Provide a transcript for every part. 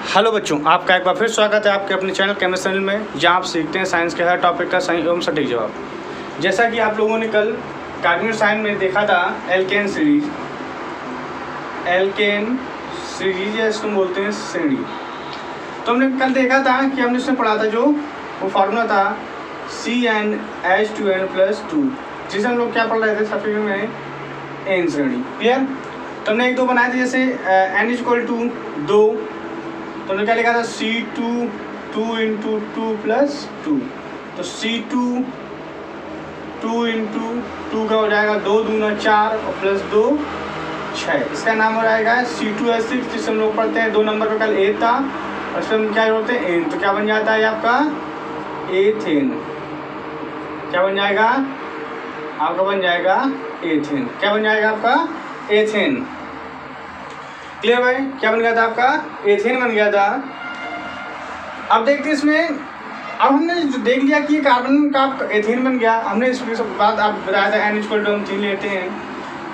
Hello बच्चों, आपका एक बार फिर स्वागत है आपके अपने चैनल केमिस्ट्री चैनल में, जहां आप सीखते हैं साइंस के हर टॉपिक का सही एवं सटीक जवाब। जैसा कि आप लोगों ने कल कार्बनिक साइंस में देखा था एल्केन सीरीज या इसको बोलते हैं श्रेणी। तो हमने कल देखा था कि हमने इसमें पढ़ा था जो वो फार्मूला था CnH2n+2, जिसे हम लोग क्या पढ़ रहे थे सफेद में एन श्रेणी। क्लियर? तो हमने एक दो बनाए थे, जैसे n = 2, तो हमने क्या लिखा था C2 2 × 2 + 2, तो C2 2 × 2 का हो जाएगा 2 दूना 4 और +2 6। इसका नाम हो जाएगा C2H6, जिसे हम लोग पढ़ते हैं 2 नंबर पर कल ए था, और इसमें हम क्या बोलते हैं एन। तो क्या बन जाता है आपका एथेन। क्या बन जाएगा आपका? बन जाएगा एथेन। क्या बन जाएगा आपका? एथेन। क्लियर भाई? क्या बन गया था आपका? एथेन बन गया था। अब देखते हैं इसमें, अब हमने देख लिया कि कार्बन का एथेन बन गया। हमने इस बात आप बताया था n = हम 3 लेते हैं,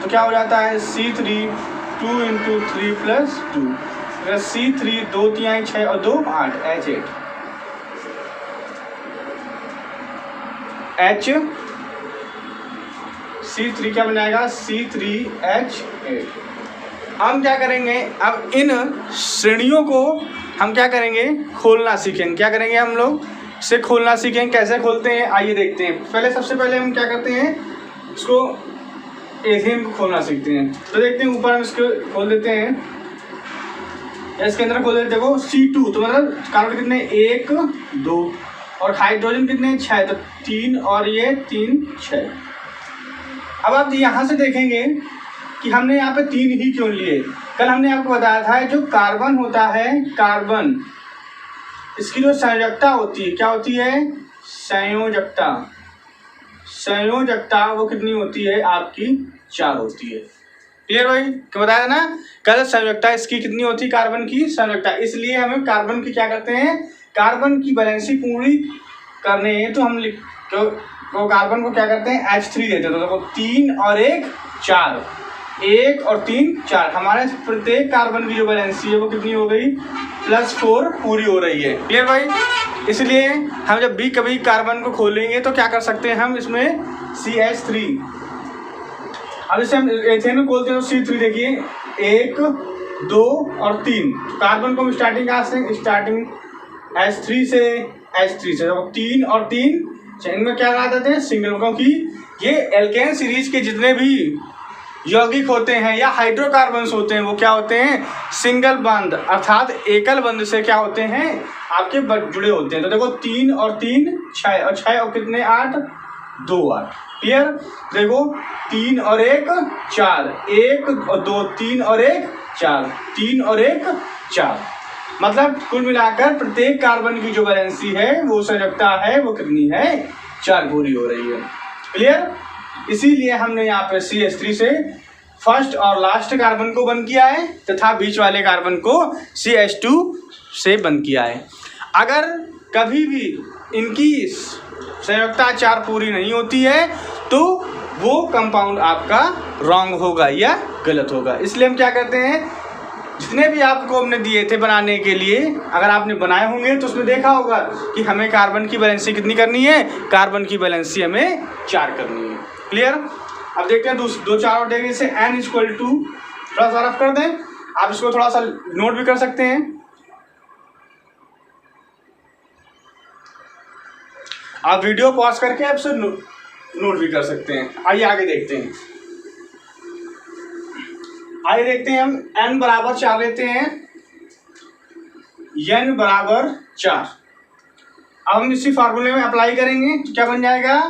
तो क्या हो जाता है C3 2 × 3 + 2, C3 2 3 6 और 2 8 H8। C3 क्या बन जाएगा? C3H8। हम क्या करेंगे, अब इन श्रेणियों को हम क्या करेंगे? खोलना सीखेंगे। क्या करेंगे? हम लोग इसे खोलना सीखेंगे। कैसे खोलते हैं आइए देखते हैं। पहले सबसे पहले हम क्या करते हैं, इसको एथेन को खोलना सीखते हैं। तो देखते हैं, ऊपर हम इसको खोल देते हैं, इसके अंदर खोल देते हैं। देखो C2, तो मतलब कार्बन कितने? 1 2, और हाइड्रोजन कितने? 6, तो 3 और ये 3 6। अब आप यहाँ से देखेंगे कि हमने यहाँ पे 3 ही क्यों लिए। कल हमने आपको बताया था जो कार्बन होता है, कार्बन इसकी जो संयोजकता होती है, क्या होती है? संयोजकता। संयोजकता वो कितनी होती है आपकी? 4 होती है। क्लियर भाई? क्या बताया ना कल? संयोजकता इसकी कितनी होती है? कार्बन की संयोजकता। इसलिए हमें कार्बन की क्या करते हैं, कार्बन की वैलेंसी पूरी करने तो हम तो कार्बन को क्या करते हैं? H3 देते हैं। तो देखो 3 और 1 4, 1 और 3 4। हमारे प्रत्येक कार्बन की जो वैलेंसी है वो कितनी हो गई? +4 पूरी हो रही है। क्लियर भाई? इसलिए हम जब भी कभी कार्बन को खोलेंगे तो क्या कर सकते हैं हम इसमें? CH3। अब इसे हम एथेन में खोलते हैं तो C3 देखिए 1 2 और 3। कार्बन को हम स्टार्टिंग कहाँ से? स्टार्टिंग H3 से, H3 से। तो 3 और 3 इनमें क्या लगा देते हैं? सिंगल, क्योंकि ये एल्केन सीरीज के जितने भी यौगिक होते हैं या हाइड्रोकार्बन्स होते हैं वो क्या होते हैं? सिंगल बंद, अर्थात एकल बंद से क्या होते हैं? आपके जुड़े होते हैं। तो देखो 3 और 3 6, और 6 और कितने? 8 2 8। क्लियर? देखो 3 और 1 4, 1 और 2 3 और 1 4, 3 और 1 4। मतलब कुल मिलाकर प्रत्येक कार्बन की जो वैलेंसी है वो संयोजकता है वो कितनी है? 4 पूरी हो रही है। क्लियर? इसीलिए हमने यहाँ पे CH3 से फर्स्ट और लास्ट कार्बन को बंद किया है तथा बीच वाले कार्बन को CH2 से बंद किया है। अगर कभी भी इनकी संयोजकता 4 पूरी नहीं होती है तो वो कंपाउंड आपका रॉन्ग होगा या गलत होगा। इसलिए हम क्या करते हैं, जितने भी आपको हमने दिए थे बनाने के लिए, अगर आपने बनाए होंगे तो उसमें देखा होगा कि हमें कार्बन की वैलेंसी कितनी करनी है? कार्बन की वैलेंसी हमें 4 करनी है। क्लियर? अब देखते हैं 2 4 और देखें। इसे n = थोड़ा सा रफ कर दें, आप इसको थोड़ा सा नोट भी कर सकते हैं। आप वीडियो पॉज करके आप इसे नोट भी कर सकते हैं। आइए आगे देखते हैं। आइए देखते हैं, हम n = 4 लेते हैं। n = 4। अब हम इसी फार्मूले में अप्लाई करेंगे तो क्या बन जाएगा?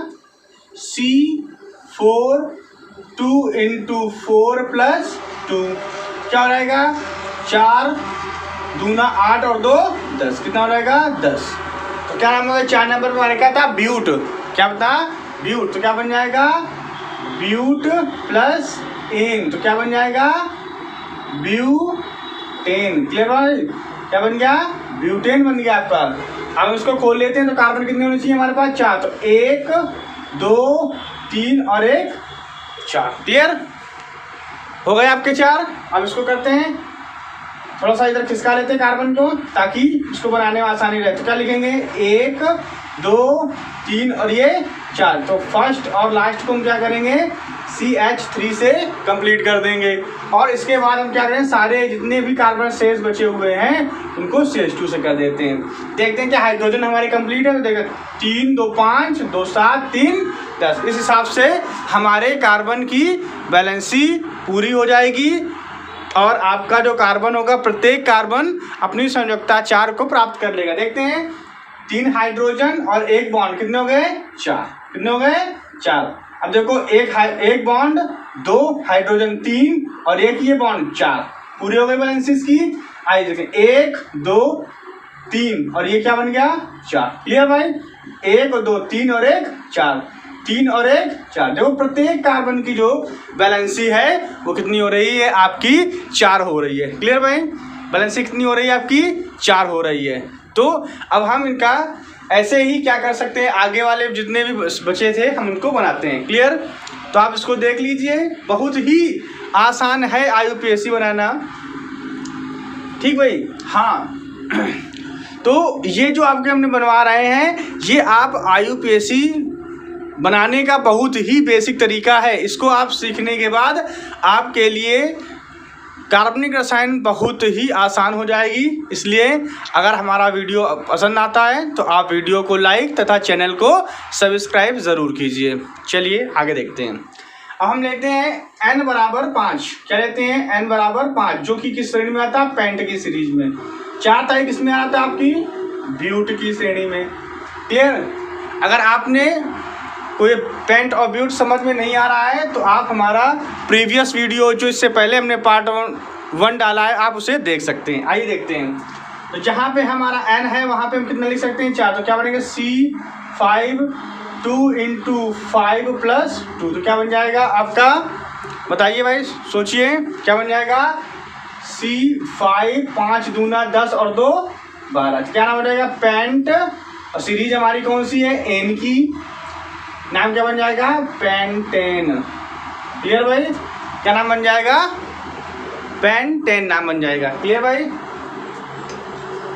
C4 2 × 4 + 2। क्या हो जाएगा? 4 दूना 8 और 2 10। कितना हो जाएगा? 10। तो क्या नाम होगा? 4 नंबर पर हमारे क्या था? ब्यूट। क्या बता? ब्यूट। तो क्या बन जाएगा? But + ene. तो क्या बन जाएगा? ब्यूटेन। क्लियर भाई? क्या बन गया? ब्यूटेन बन गया आपका। अब इसको खोल लेते हैं तो कार्बन कितने होने चाहिए हमारे पास? 4। तो 1 2 3 और 1 4। क्लियर? हो गए आपके 4। अब इसको करते हैं थोड़ा सा इधर खिसका लेते हैं कार्बन को ताकि इसको बनाने में आसानी रहे। तो क्या लिखेंगे 1 2 3 और ये 4। तो फर्स्ट और लास्ट को हम क्या करेंगे CH3 से कंप्लीट कर देंगे। और इसके बाद हम क्या करें सारे जितने भी कार्बन शेष बचे हुए हैं उनको CH2 से कर देते हैं। देखते हैं कि हाइड्रोजन हमारी कंप्लीट है। तो देखो 3 2 5 2 7 3 10। इस हिसाब से हमारे कार्बन की बैलेंसी पूरी हो जाएगी और आपका जो कार्बन होगा प्रत्येक कार्बन अपनी संयोजकता 4 को प्राप्त कर लेगा। देखते हैं 3 हाइड्रोजन और 1 बॉन्ड कितने हो गए 4। कितने हो गए 4। अब देखो एक बॉन्ड 2 हाइड्रोजन 3 और एक ये बॉन्ड 4 पूरी हो गई बैलेंस इसकी। आइए देखें 1 2 3 और ये क्या बन गया 4। क्लियर भाई 1 और 2 3 और 1 4 3 और 1 4। देखो प्रत्येक कार्बन की जो बैलेंसी है वो कितनी हो रही है आपकी 4 हो रही है। क्लियर भाई बैलेंसी कितनी हो रही है आपकी 4 हो रही है। तो अब हम इनका ऐसे ही क्या कर सकते हैं आगे वाले जितने भी बचे थे हम उनको बनाते हैं। क्लियर तो आप इसको देख लीजिए बहुत ही आसान है IUPAC बनाना। ठीक भाई हाँ तो ये जो आपके हमने बनवा रहे हैं ये आप IUPAC बनाने का बहुत ही बेसिक तरीका है। इसको आप सीखने के बाद आपके लिए कार्बनिक रसायन बहुत ही आसान हो जाएगी। इसलिए अगर हमारा वीडियो पसंद आता है तो आप वीडियो को लाइक तथा चैनल को सब्सक्राइब ज़रूर कीजिए। चलिए आगे देखते हैं। अब हम लेते हैं n बराबर 5। क्या लेते हैं n बराबर 5 जो कि किस श्रेणी में आता है पेंट की सीरीज में। 4 तारीख किस में आता है आपकी ब्यूट की श्रेणी में। क्लियर अगर आपने कोई पेंट और ब्यूट समझ में नहीं आ रहा है तो आप हमारा प्रीवियस वीडियो जो इससे पहले हमने पार्ट 1 डाला है आप उसे देख सकते हैं। आइए देखते हैं। तो जहाँ पे हमारा n है वहाँ पे हम कितना लिख सकते हैं 4। तो क्या बनेगा C5 2 × 5 + 2। तो क्या बन जाएगा आपका बताइए भाई सोचिए क्या बन जाएगा C5 5 दूना 10 और 2 12। क्या नाम हो जाएगा पेंट और सीरीज हमारी कौन सी है N की। नाम क्या बन जाएगा पेंटेन। क्लियर भाई क्या नाम बन जाएगा पेंटेन नाम बन जाएगा। क्लियर भाई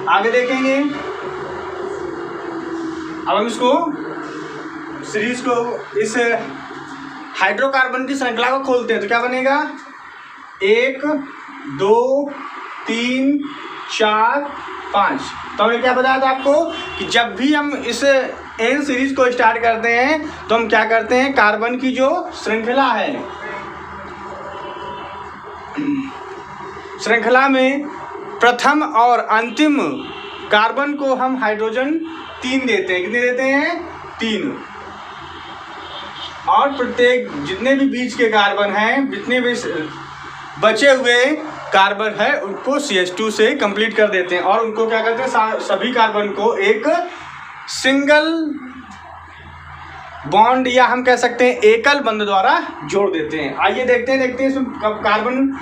आगे देखेंगे। अब हम इसको सीरीज को इस हाइड्रोकार्बन की श्रृंखला को खोलते हैं। तो क्या बनेगा 1 2 3 4 5। तो हमने क्या बताया था आपको कि जब भी हम इस N सीरीज को स्टार्ट करते हैं तो हम क्या करते हैं कार्बन की जो श्रृंखला है श्रृंखला में प्रथम और अंतिम कार्बन को हम हाइड्रोजन 3 देते हैं। कितने देते हैं 3। और प्रत्येक जितने भी बीच के कार्बन हैं जितने भी बचे हुए कार्बन है उनको CH2 से कंप्लीट कर देते हैं। और उनको क्या करते हैं सभी कार्बन को एक सिंगल बॉन्ड या हम कह सकते हैं एकल बंध द्वारा जोड़ देते हैं। आइए देखते हैं इसमें कार्बन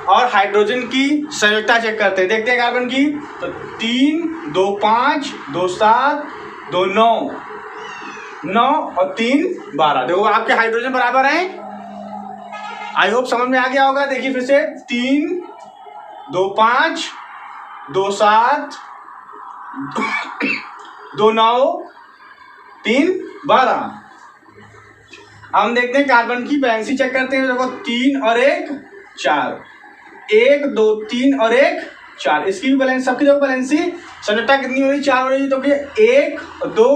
और हाइड्रोजन की संयोजकता चेक करते हैं। देखते हैं कार्बन की तो 3 2 5 2 7 2 9 9 और 3 12। देखो आपके हाइड्रोजन बराबर हैं। आई होप समझ में आ गया होगा। देखिए फिर से 3 2 5 2 7 2 9 3 12। हम देखते हैं कार्बन की बैलेंसी चेक करते हैं। देखो 3 और 1 4 1 2 3 और 1 4। इसकी भी बैलेंस सबकी देखो बैलेंसी संयोजकता कितनी हो रही 4 हो रही है। तो 1 2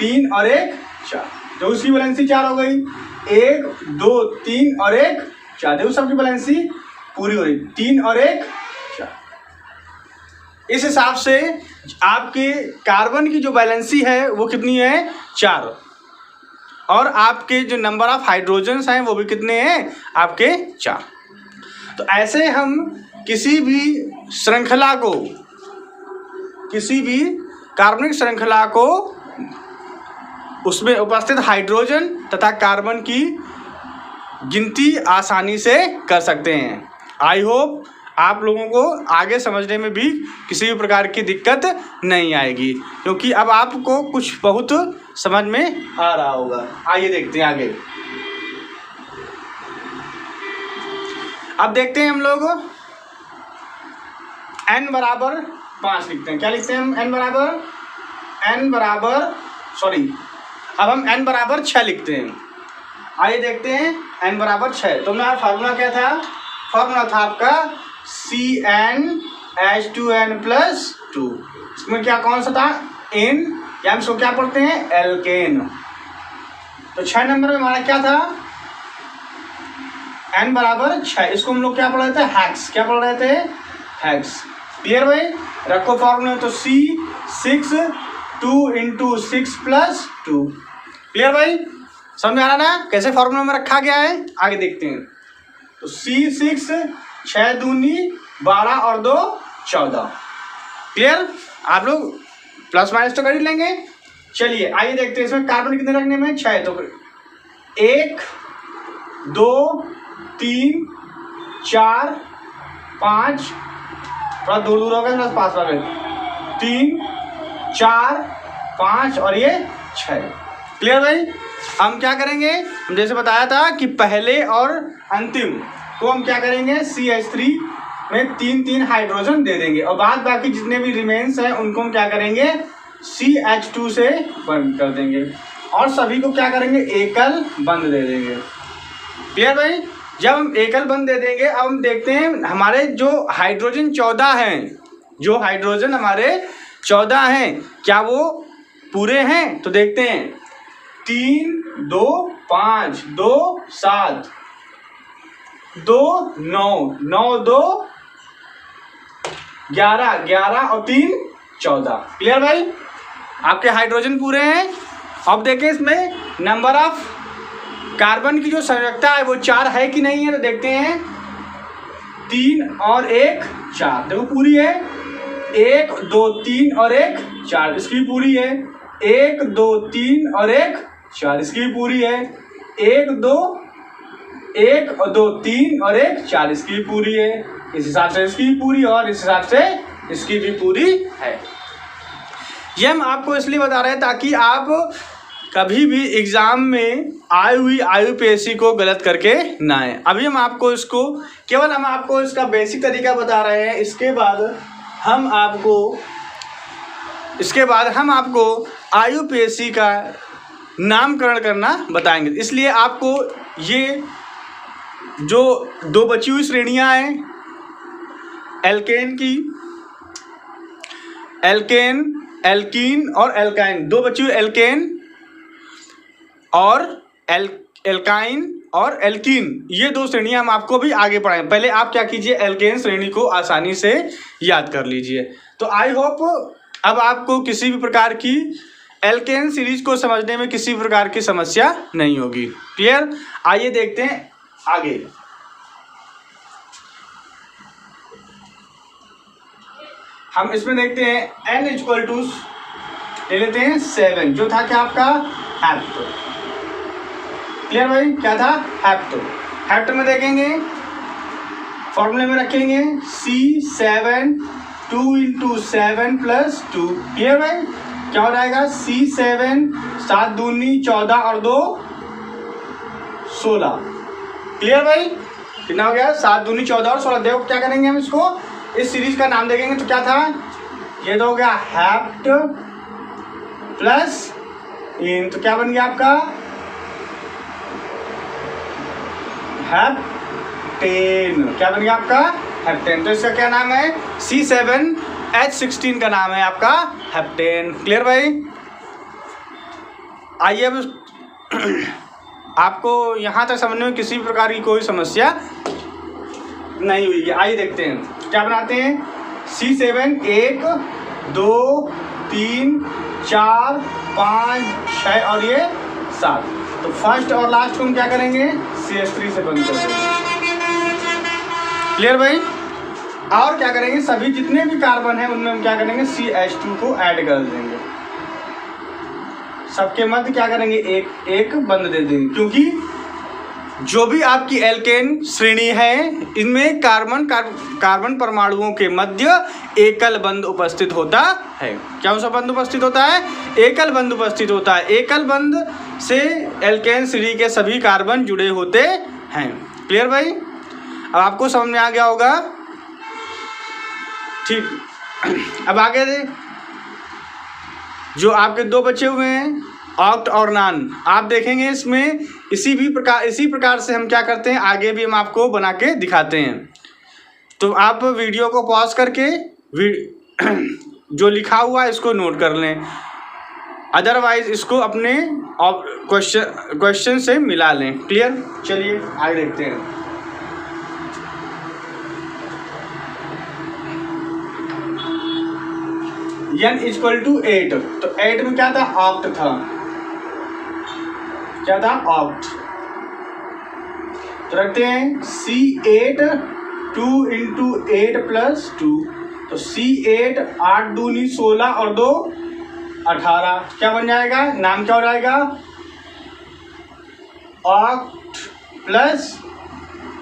3 और 1 4। तो उसकी बैलेंसी 4 हो गई। 1 2 3 और 1 4। देखो सबकी बैलेंसी पूरी हो रही 3 और 1 4। इस हिसाब से आपके कार्बन की जो बैलेंसी है वो कितनी है 4। और आपके जो नंबर ऑफ हाइड्रोजन्स हैं वो भी कितने हैं आपके 4। तो ऐसे हम किसी भी श्रृंखला को किसी भी कार्बनिक श्रृंखला को उसमें उपस्थित हाइड्रोजन तथा कार्बन की गिनती आसानी से कर सकते हैं। आई होप आप लोगों को आगे समझने में भी किसी भी प्रकार की दिक्कत नहीं आएगी क्योंकि अब आपको कुछ बहुत समझ में आ रहा होगा। आइए देखते हैं आगे। अब देखते हैं हम लोग n बराबर 5 लिखते हैं। क्या लिखते हैं हम? अब हम n बराबर 6 लिखते हैं। आइए देखते हैं n बराबर 6। तो मेरा फार्मूला क्या था? फार्मूला था आपका CnH2n+2। इसमें क्या कौन सा था? n, या हम इसको क्या पढ़ते हैं? एल्केन। तो 6 नंबर में हमारा क्या था? n बराबर 6। इसको हम लोग क्या पढ़ रहे थे? हेक्स। क्या पढ़ रहे थे? हेक्स। क्लियर भाई? रखो फॉर्मूला। तो C6 2 × 6 + 2। क्लियर भाई? समझ में आ रहा ना कैसे फॉर्मूला में रखा गया है? आगे देखते हैं। तो C6 6 दूनी 12 और 2 14। क्लियर? आप लोग प्लस माइनस तो कर ही लेंगे। चलिए आइए देखते हैं इसमें कार्बन कितने रखने में? 6। तो 1 2 3 4 5, थोड़ा दूर दूर होगा, थोड़ा पास वाले 3 4 5 और ये 6। क्लियर भाई? हम क्या करेंगे? हम जैसे बताया था कि पहले और अंतिम को हम क्या करेंगे? CH3 में 3 हाइड्रोजन दे देंगे और बाद बाकी जितने भी रिमेन्स हैं उनको हम क्या करेंगे? CH2 से बंद कर देंगे और सभी को क्या करेंगे? एकल बंद दे देंगे। क्लियर भाई? जब हम एकल बंद दे देंगे, अब हम देखते हैं हमारे जो हाइड्रोजन 14 हैं, जो हाइड्रोजन हमारे 14 हैं, क्या वो पूरे हैं? तो देखते हैं 3 2 5 2 7 2 9 9 2 11 11 और 3 14। क्लियर भाई? आपके हाइड्रोजन पूरे हैं। अब देखें इसमें नंबर ऑफ कार्बन की जो संयोजकता है वो 4 है कि नहीं है? तो देखते हैं 3 और 1 4। देखो पूरी है। 1 2 3 और 1 4, इसकी पूरी है। 1 2 3 और 1 4, इसकी भी पूरी है। 1 2 3 और 1 4, इसकी भी पूरी है। इस हिसाब से इसकी भी पूरी और इस हिसाब से इसकी भी पूरी है। ये हम आपको इसलिए बता रहे हैं ताकि आप कभी भी एग्जाम में आई हुई IUPAC को गलत करके ना आए। अभी हम आपको इसको केवल हम आपको इसका बेसिक तरीका बता रहे हैं। इसके बाद हम आपको IUPAC का नामकरण करना बताएंगे। इसलिए आपको ये जो 2 बची हुई श्रेणियां हैं एल्केन की, एल्केन एल्कीन और एल्काइन, 2 बची हुई एल्केन और एल्काइन और एल्कीन, ये 2 श्रेणियां हम आपको भी आगे पढ़ाएं। पहले आप क्या कीजिए? एल्केन श्रेणी को आसानी से याद कर लीजिए। तो आई होप अब आपको किसी भी प्रकार की एल्केन सीरीज को समझने में किसी प्रकार की समस्या नहीं होगी। क्लियर? आइए देखते हैं आगे। हम इसमें देखते हैं N = ले लेते हैं 7, जो था क्या आपका? हेप्टो। क्लियर भाई? क्या था? हेप्टो। हेप्टो में देखेंगे फॉर्मूले में रखेंगे C7 2 × 7 + 2। क्लियर भाई? क्या हो जाएगा? C7 7 दूनी 14 और 2 16। क्लियर भाई? कितना हो गया? 7 दूनी 14 और 16। देखो क्या करेंगे हम इसको, इस सीरीज का नाम देखेंगे तो क्या था? ये तो हो गया हेप्ट प्लस इन, तो क्या बन गया आपका? हेप्टेन। क्या बन गया आपका? हेप्टेन। तो इसका क्या नाम है? C7H16 का नाम है आपका हेप्टेन। क्लियर भाई? आइए अब आपको यहाँ तक समझने में किसी प्रकार की कोई समस्या नहीं हुई है। आइए देखते हैं क्या बनाते हैं। C7 1 2 3 4 5 6 और ये 7। तो फर्स्ट और लास्ट को हम क्या करेंगे? CH3 से बंद कर देंगे। क्लियर भाई? और क्या करेंगे? सभी जितने भी कार्बन हैं उनमें हम क्या करेंगे? CH2 को ऐड कर देंगे। सबके मध्य क्या करेंगे? एक बंद दे देंगे, क्योंकि जो भी आपकी एल्केन श्रेणी है इनमें कार्बन परमाणुओं के मध्य एकल बंध उपस्थित होता है। क्या सा बंध उपस्थित होता है? एकल बंध उपस्थित होता है। एकल बंध से एल्केन श्रेणी के सभी कार्बन जुड़े होते हैं। क्लियर भाई? अब आपको समझ में आ गया होगा। ठीक। अब आगे दे जो आपके दो बचे हुए हैं ऑक्ट और नॉन, आप देखेंगे इसमें इसी प्रकार से हम क्या करते हैं, आगे भी हम आपको बना के दिखाते हैं। तो आप वीडियो को पॉज करके जो लिखा हुआ है इसको नोट कर लें, अदरवाइज इसको अपने क्वेश्चन से मिला लें। क्लियर, चलिए आगे देखते हैं। n इक्वल टू 8, तो 8 में क्या था, ऑक्ट था, क्या था, ऑक्ट। तो रखते हैं C8 2 इंटू 8 प्लस 2, तो C8 8 दूनी 16 और 2 18, क्या बन जाएगा, नाम क्या हो जाएगा, ऑक्ट प्लस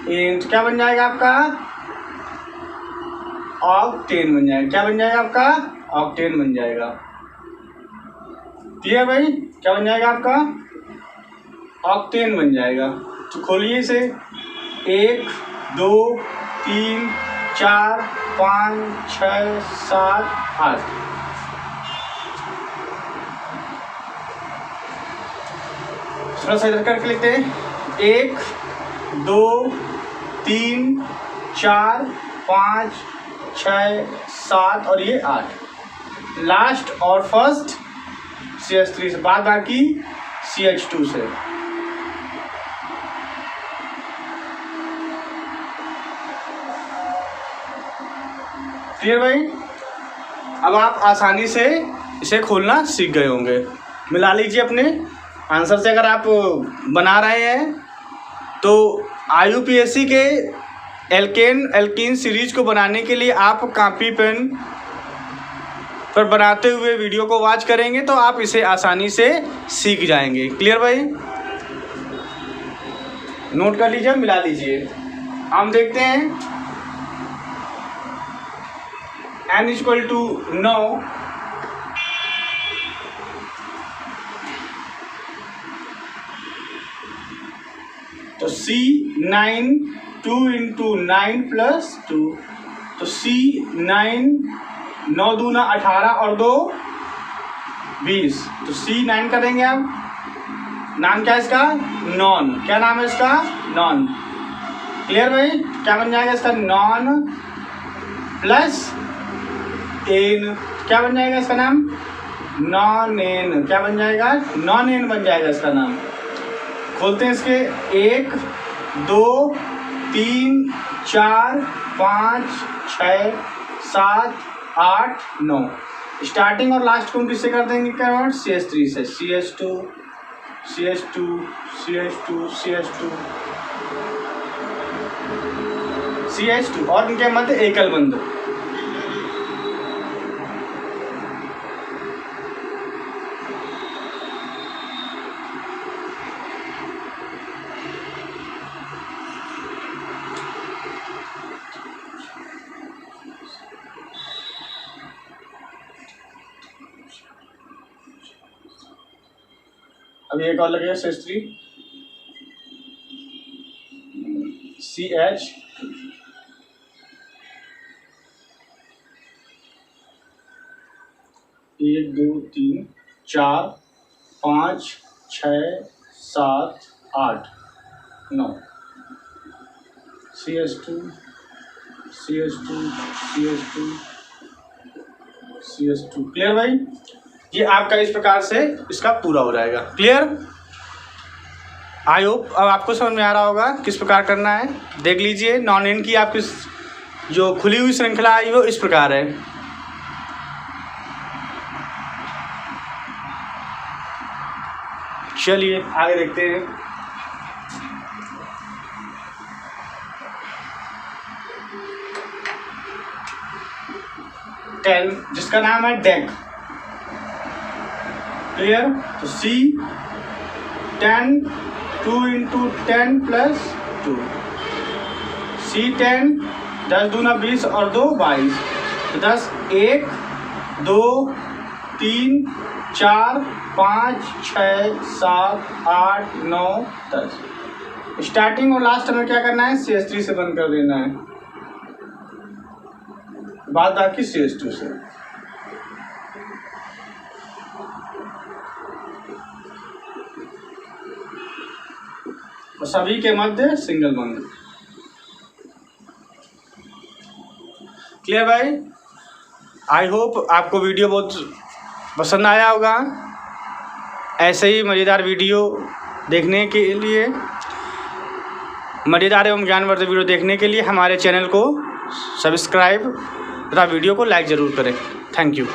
इंट, क्या बन जाएगा आपका, ऑक्टेन बन जाएगा, क्या बन जाएगा आपका, ऑक्टेन बन जाएगा। क्लियर भाई, क्या बन जाएगा आपका, ऑक्टेन बन जाएगा। तो खोलिए इसे, 1 2 3 4 5 6 7 8, थोड़ा सा इधर करके लिखते हैं, 1 2 3 4 5 6 7 और ये 8, लास्ट और फर्स्ट CH3 से, बाद बाकी CH2 से। क्लियर भाई, अब आप आसानी से इसे खोलना सीख गए होंगे। मिला लीजिए अपने आंसर से। अगर आप बना रहे हैं तो IUPAC के एल्कीन सीरीज को बनाने के लिए आप कॉपी पेन पर बनाते हुए वीडियो को वॉच करेंगे तो आप इसे आसानी से सीख जाएंगे। क्लियर भाई, नोट कर लीजिए, मिला लीजिए। हम देखते हैं n इक्वल टू 9, तो C9 2 इंटू 9 प्लस 2, तो C9 9 दूना 18 और 2 20, तो C9 करेंगे अब, नाम क्या है इसका, नॉन, क्या नाम है इसका, नॉन। क्लियर भाई, क्या बन जाएगा इसका, नॉन प्लस एन, क्या बन जाएगा इसका नाम, नॉन एन, क्या बन जाएगा, नॉन एन बन जाएगा इसका नाम। खोलते हैं इसके, 1 2 3 4 5 6 7 8 9, स्टार्टिंग और लास्ट को हम किससे कर देंगे कन्वर्ट, CH3 से, CH2 CH2 CH2 CH2 CH2 और इनके मध्य एकल बंध। अब एक और लगेगा CH3 CH, एक 2 3 4 5 6 7 8 9, CH2 CH2 CH2 CH2। Clear भाई, ये आपका इस प्रकार से इसका पूरा हो जाएगा। क्लियर, आई होप अब आपको समझ में आ रहा होगा किस प्रकार करना है। देख लीजिए, नॉन एन की आपकी जो खुली हुई श्रृंखला है वो इस प्रकार है। चलिए आगे देखते हैं। टेन, जिसका नाम है डेक। क्लियर, तो C10 2 इंटू 10 प्लस 2, C10 10 दूना 20 और 2 22, तो 10 1 2 3 4 5 6 7 8 9 10। स्टार्टिंग और लास्ट में क्या करना है, CH3 से बंद कर देना है। बात बाकी CH2 से। और सभी के मध्य सिंगल बॉन्ड। क्लियर भाई? आई होप आपको वीडियो बहुत पसंद आया होगा। ऐसे ही मज़ेदार वीडियो देखने के लिए, मज़ेदार एवं ज्ञानवर्धक वीडियो देखने के लिए हमारे चैनल को सब्सक्राइब तथा वीडियो को लाइक ज़रूर करें। Thank you.